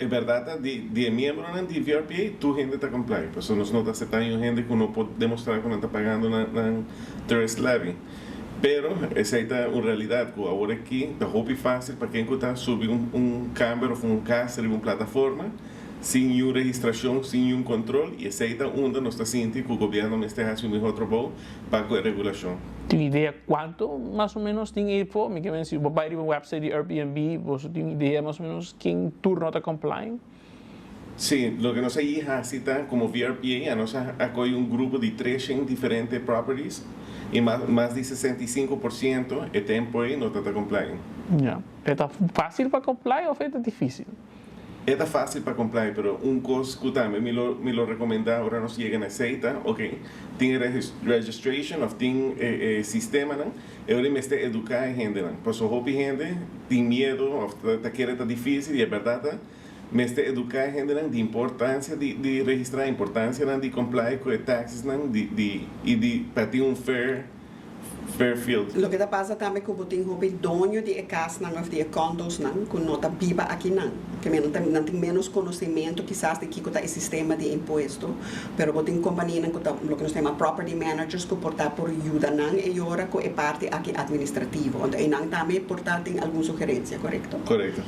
é verdade, de membro de VRPA, tu gente está comply. Pues nós não está aceitando gente que não pode demonstrar que não está pagando na tourist levy. Pero essa é uma realidade que agora aqui está muito fácil para quem está subir câmera ou casa em uma plataforma sem nenhuma registração, sem nenhum controle, e essa é onde nós está sentindo que o governo está fazendo um melhor trabalho para a regulação. Tem ideia quanto mais ou menos tem info? Me quer dizer, vai para o website de Airbnb, você tem ideia mais ou menos quem turno está complying? Sim, o que nós aí fazemos como VRPA, nós acolhemos grupo de 300 diferentes properties e mais de 65% é tempo aí não está complying. Yeah. É fácil para comply ou é difícil? É fácil para comprar, mas coisa que também me lo recomenda agora nós chegamos a aceita, ok, tem registration, ou tem sistema, não? Eu me estou educar a gente, não? Pois o gente tem medo, ou está querendo difícil, e é verdade, me estou educar a gente, não? De importância de registrar, importância de comprar com os taxas, não? Para ter fair field. Lo que passa também é que o tem o dono de casa não, ou de condos não, que não está viva aqui não, que não tem menos conhecimento quizás de que está o sistema de imposto, pero o tem companhia que está, lo que nós chamamos property managers que portar por ajuda não e agora que é parte aqui administrativo, onde não também portar tem alguma sugerência, correto? Correto.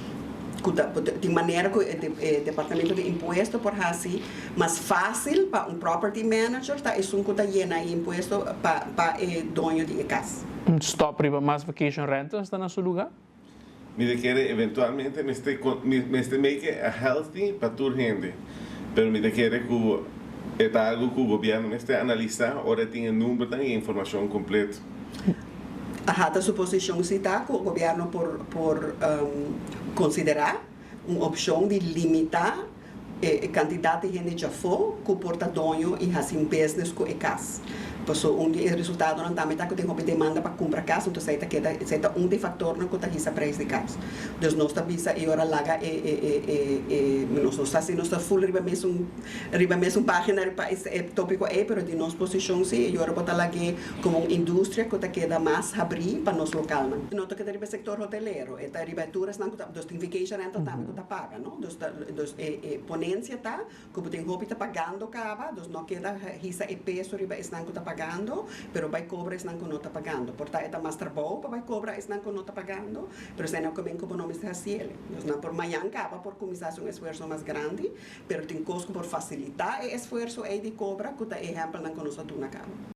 De maneira que o departamento de imposto por assim mais fácil para property manager tá isso que está llena de imposto para o dono de casa. Stop para mais vacation rentals está no seu lugar? Me quer eventualmente me este make a healthy para toda gente, pero me quer que é algo que o governo está analisar, ora tem o número e a informação completa. A suposição se está que o governo por considerar uma opção de limitar a quantidade de gente já for que porta dono e assim business com a casa. Por isso, resultado não também está que tem uma demanda para comprar casa, então sei que é dos fatores que está o preço de casa. Então nós está visa e ora laga nós está assim nós está full riba mesmo página para esse tópico aí, pero de nossa posição sim e ora botar lá como uma indústria que está queda mais abrir para nós local não. Não está que riba sector hoteleiro, eta riba turas não que dos tem vacation rental também que está paga, não? Dos ponência tá, como tem roupa está pagando cava, dos não queda risa e peso riba não que está pagando, pero vai cobrar isso não que não está pagando. Portanto, está mais trabalho para vai cobrar isso não que não está pagando, pero se não comen como não está assim. Nós não por manhã acaba por começar um esforço mais grande, pero tem coisas por facilitar o esforço aí de cobra, que tá exemplo não que nós tu na cabo.